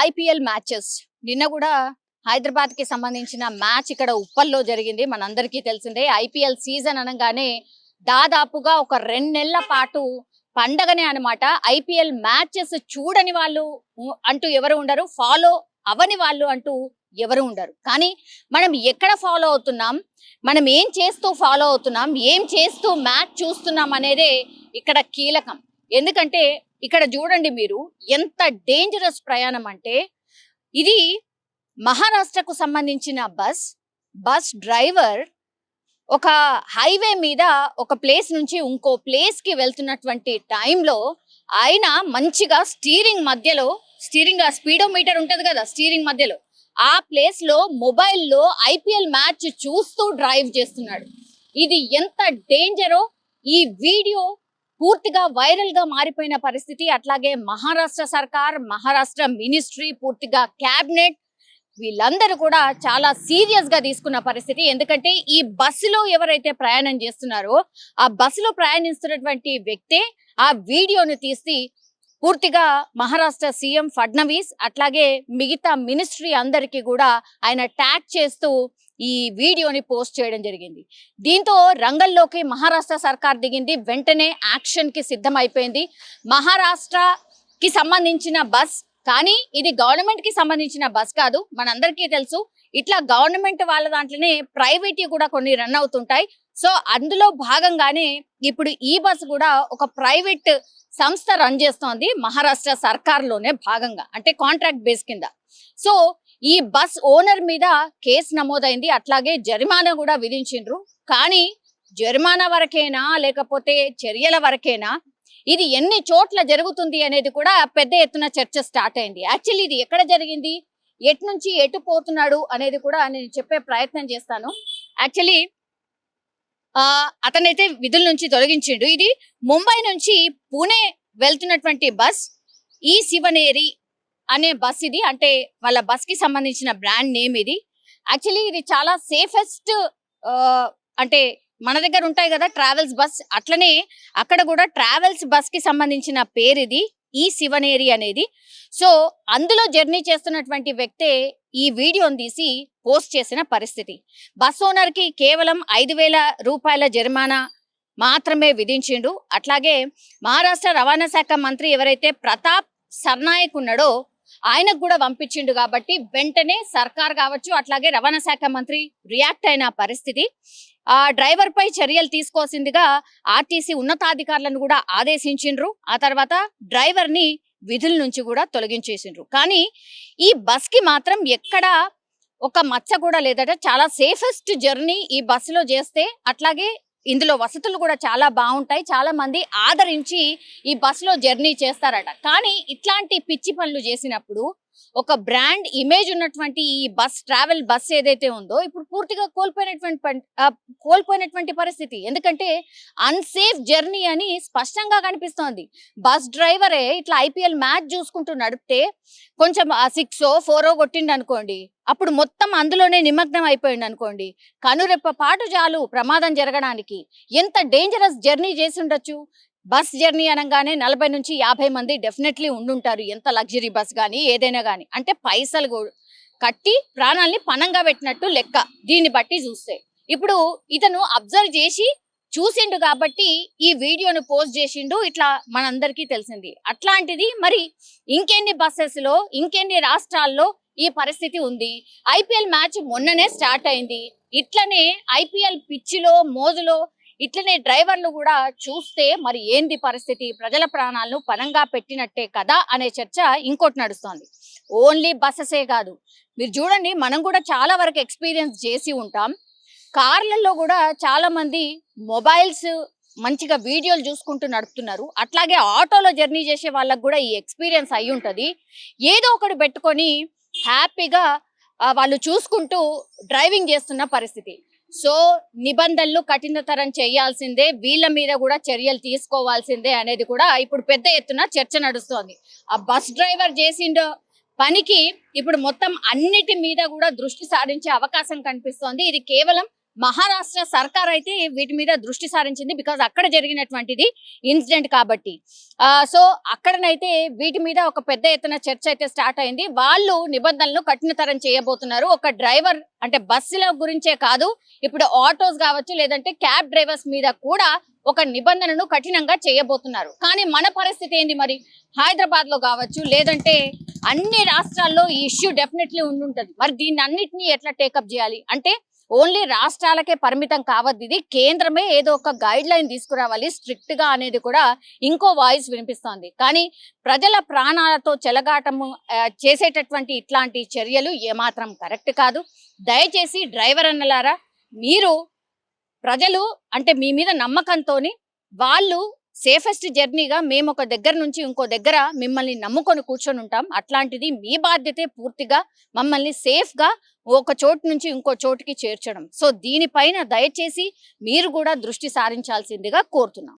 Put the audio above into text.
IPL matches నిన్న కూడా హైదరాబాద్ కి సంబంధించిన మ్యాచ్ ఇక్కడ ఉప్పల్లో జరిగింది. మనందరికీ తెలిసిందే. ఐపీఎల్ సీజన్ అనగానే దాదాపుగా ఒక 2 నెలల పాటు పండగనే అన్నమాట. ఐపీఎల్ మ్యాచెస్ చూడని వాళ్ళు అంటూ ఎవరు ఉండరు, ఫాలో అవని వాళ్ళు అంటూ ఎవరు ఉండరు. కానీ మనం ఎక్కడ ఫాలో అవుతున్నాం, మనం ఏం చేస్తూ ఫాలో అవుతున్నాం, ఏం చేస్తూ మ్యాచ్ చూస్తున్నాం అనేదే ఇక్కడ కీలకం. ఎందుకంటే ఇక్కడ చూడండి, మీరు ఎంత డేంజరస్ ప్రయాణం అంటే, ఇది మహారాష్ట్రకు సంబంధించిన బస్ డ్రైవర్ ఒక హైవే మీద ఒక ప్లేస్ నుంచి ఇంకో ప్లేస్ కి వెళ్తున్నటువంటి టైంలో ఆయన మంచిగా స్టీరింగ్ స్పీడోమీటర్ ఉంటది కదా, స్టీరింగ్ మధ్యలో ఆ ప్లేస్ లో మొబైల్లో ఐపీఎల్ మ్యాచ్ చూస్తూ డ్రైవ్ చేస్తున్నాడు. ఇది ఎంత డేంజరో ఈ వీడియో పూర్తిగా వైరల్ గా మారిపోయిన పరిస్థితి. అట్లాగే మహారాష్ట్ర సర్కార్, మహారాష్ట్ర మినిస్ట్రీ, పూర్తిగా క్యాబినెట్ వీళ్ళందరూ కూడా చాలా సీరియస్ గా తీసుకున్న పరిస్థితి. ఎందుకంటే ఈ బస్సులో ఎవరైతే ప్రయాణం చేస్తున్నారో ఆ బస్సులో ప్రయాణిస్తున్నటువంటి వ్యక్తే ఆ వీడియోను తీసి పూర్తిగా మహారాష్ట్ర సీఎం ఫడ్నవీస్ అట్లాగే మిగతా మినిస్ట్రీ అందరికీ కూడా ఆయన ట్యాగ్ చేస్తూ ఈ వీడియోని పోస్ట్ చేయడం జరిగింది. దీంతో రంగంలోకి మహారాష్ట్ర సర్కార్ దిగింది. వెంటనే యాక్షన్ కి సిద్ధమైపోయింది. మహారాష్ట్రకి సంబంధించిన బస్, కానీ ఇది గవర్నమెంట్ కి సంబంధించిన బస్ కాదు. మనందరికీ తెలుసు, ఇట్లా గవర్నమెంట్ వాళ్ళ దాంట్లోనే ప్రైవేట్ కూడా కొన్ని రన్ అవుతుంటాయి. సో అందులో భాగంగానే ఇప్పుడు ఈ బస్ కూడా ఒక ప్రైవేట్ సంస్థ రన్ చేస్తోంది మహారాష్ట్ర సర్కార్లోనే భాగంగా, అంటే కాంట్రాక్ట్ బేస్ కింద. సో ఈ బస్ ఓనర్ మీద కేసు నమోదైంది, అట్లాగే జరిమానా కూడా విధించిండ్రు. కానీ జరిమానా వరకేనా లేకపోతే చర్యల వరకేనా, ఇది ఎన్ని చోట్ల జరుగుతుంది అనేది కూడా పెద్ద ఎత్తున చర్చ స్టార్ట్ అయింది. యాక్చువల్లీ ఇది ఎక్కడ జరిగింది, ఎటు నుంచి ఎటు పోతున్నాడు అనేది కూడా నేను చెప్పే ప్రయత్నం చేస్తాను. యాక్చువల్లీ అతనైతే విధుల నుంచి తొలగించిండు. ఇది ముంబై నుంచి పూణే వెళ్తున్నటువంటి బస్, ఈ శివనేరి అనే బస్ ఇది. అంటే వాళ్ళ బస్ కి సంబంధించిన బ్రాండ్ నేమ్ ఇది. యాక్చువల్లీ ఇది చాలా సేఫెస్ట్, అంటే మన దగ్గర ఉంటాయి కదా ట్రావెల్స్ బస్, అట్లనే అక్కడ కూడా ట్రావెల్స్ బస్ కి సంబంధించిన పేరు ఇది, ఈ శివనేరి అనేది. సో అందులో జర్నీ చేస్తున్నటువంటి వ్యక్తే ఈ వీడియోని తీసి పోస్ట్ చేసిన పరిస్థితి. బస్ ఓనర్ కి కేవలం 5,000 రూపాయల జరిమానా మాత్రమే విధించిండు. అట్లాగే మహారాష్ట్ర రవాణా శాఖ మంత్రి ఎవరైతే ప్రతాప్ సర్నాయక్ ఉన్నాడో ఆయనకు కూడా పంపించిండు. కాబట్టి వెంటనే సర్కార్ కావచ్చు, అట్లాగే రవాణా శాఖ మంత్రి రియాక్ట్ అయిన పరిస్థితి. ఆ డ్రైవర్ పై చర్యలు తీసుకోవాల్సిందిగా ఆర్టీసీ ఉన్నతాధికారులను కూడా ఆదేశించిండ్రు. ఆ తర్వాత డ్రైవర్ ని విధుల నుంచి కూడా తొలగించేసిండ్రు. కానీ ఈ బస్ కి మాత్రం ఎక్కడ ఒక మచ్చ కూడా లేదట. చాలా సేఫెస్ట్ జర్నీ ఈ బస్సులో చేస్తే, అట్లాగే ఇందులో వసతులు కూడా చాలా బాగుంటాయి. చాలా మంది ఆదరించి ఈ బస్సులో జర్నీ చేస్తారట. కానీ ఇట్లాంటి పిచ్చి పనులు చేసినప్పుడు ఒక బ్రాండ్ ఇమేజ్ ఉన్నటువంటి ఈ ట్రావెల్ బస్ ఏదైతే ఉందో ఇప్పుడు పూర్తిగా కోల్పోయినటువంటి పరిస్థితి. ఎందుకంటే అన్సేఫ్ జర్నీ అని స్పష్టంగా కనిపిస్తోంది. బస్ డ్రైవరే ఇట్లా ఐపీఎల్ మ్యాచ్ చూసుకుంటూ నడిపితే కొంచెం 6 or 4 కొట్టిండు అనుకోండి, అప్పుడు మొత్తం అందులోనే నిమగ్నం అయిపోయింది అనుకోండి, కనురెప్ప పాటు చాలు ప్రమాదం జరగడానికి. ఎంత డేంజరస్ జర్నీ చేసి ఉండొచ్చు. బస్ జర్నీ అనగానే 40 నుంచి 50 మంది డెఫినెట్లీ ఉండుంటారు. ఎంత లగ్జరీ బస్ కానీ ఏదైనా కానీ, అంటే పైసలు కట్టి ప్రాణాలని పణంగా పెట్టినట్టు లెక్క దీన్ని బట్టి చూస్తే. ఇప్పుడు ఇతను అబ్జర్వ్ చేసి చూసిండు కాబట్టి ఈ వీడియోను పోస్ట్ చేసిండు. ఇట్లా మనందరికీ తెలిసింది. అట్లాంటిది మరి ఇంకెన్ని బస్సెస్ లో, ఇంకెన్ని రాష్ట్రాల్లో ఈ పరిస్థితి ఉంది. ఐపీఎల్ మ్యాచ్ మొన్ననే స్టార్ట్ అయింది. ఇట్లనే ఐపీఎల్ పిచ్చిలో మోజులో ఇట్లనే డ్రైవర్లు కూడా చూస్తే మరి ఏంది పరిస్థితి, ప్రజల ప్రాణాలను పణంగా పెట్టినట్టే కదా అనే చర్చ ఇంకోటి నడుస్తోంది. ఓన్లీ బస్సెసే కాదు, మీరు చూడండి, మనం కూడా చాలా వరకు ఎక్స్పీరియన్స్ చేసి ఉంటాం. కార్లలో కూడా చాలా మంది మొబైల్స్ మంచిగా వీడియోలు చూసుకుంటూ నడుపుతున్నారు. అట్లాగే ఆటోలో జర్నీ చేసే వాళ్ళకు కూడా ఈ ఎక్స్పీరియన్స్ అయి ఉంటుంది. ఏదో ఒకటి పెట్టుకొని హ్యాపీగా వాళ్ళు చూసుకుంటూ డ్రైవింగ్ చేస్తున్న పరిస్థితి. సో నిబంధనలు కఠినతరం చేయాల్సిందే, వీళ్ళ మీద కూడా చర్యలు తీసుకోవాల్సిందే అనేది కూడా ఇప్పుడు పెద్ద ఎత్తున చర్చ నడుస్తోంది. ఆ బస్ డ్రైవర్ చేసిండ పనికి ఇప్పుడు మొత్తం అన్నిటి మీద కూడా దృష్టి సారించే అవకాశం కనిపిస్తోంది. ఇది కేవలం మహారాష్ట్ర సర్కార్ అయితే వీటి మీద దృష్టి సారించింది, బికాజ్ అక్కడ జరిగినటువంటిది ఇన్సిడెంట్ కాబట్టి. సో అక్కడనైతే వీటి మీద ఒక పెద్ద ఎత్తున చర్చ అయితే స్టార్ట్ అయింది. వాళ్ళు నిబంధనలు కఠినతరం చేయబోతున్నారు. ఒక డ్రైవర్ అంటే బస్సుల గురించే కాదు, ఇప్పుడు ఆటోస్ కావచ్చు, లేదంటే క్యాబ్ డ్రైవర్స్ మీద కూడా ఒక నిబంధనను కఠినంగా చేయబోతున్నారు. కానీ మన పరిస్థితి ఏంది మరి? హైదరాబాద్ లో కావచ్చు, లేదంటే అన్ని రాష్ట్రాల్లో ఈ ఇష్యూ డెఫినెట్లీ ఉండుంటది. మరి దీన్ని అన్నిటినీ ఎట్లా టేకప్ చేయాలి అంటే ఓన్లీ రాష్ట్రాలకే పరిమితం కావద్దు, ఇది కేంద్రమే ఏదో ఒక గైడ్ లైన్ తీసుకురావాలి స్ట్రిక్ట్ గా అనేది కూడా ఇంకో వాయిస్ వినిపిస్తోంది. కానీ ప్రజల ప్రాణాలతో చెలగాటము చేసేటటువంటి ఇట్లాంటి చర్యలు ఏమాత్రం కరెక్ట్ కాదు. దయచేసి డ్రైవర్ అన్నలారా, మీరు ప్రజలు అంటే మీ మీద నమ్మకంతోని వాళ్ళు సేఫెస్ట్ జర్నీగా మేము ఒక దగ్గర నుంచి ఇంకో దగ్గర మిమ్మల్ని నమ్ముకొని కూర్చొని ఉంటాం. అట్లాంటిది మీ బాధ్యతే పూర్తిగా మమ్మల్ని సేఫ్ గా ఒక చోటు నుంచి ఇంకో చోటుకి చేర్చడం. సో దీనిపైన దయచేసి మీరు కూడా దృష్టి సారించాల్సిందిగా కోరుతున్నాం.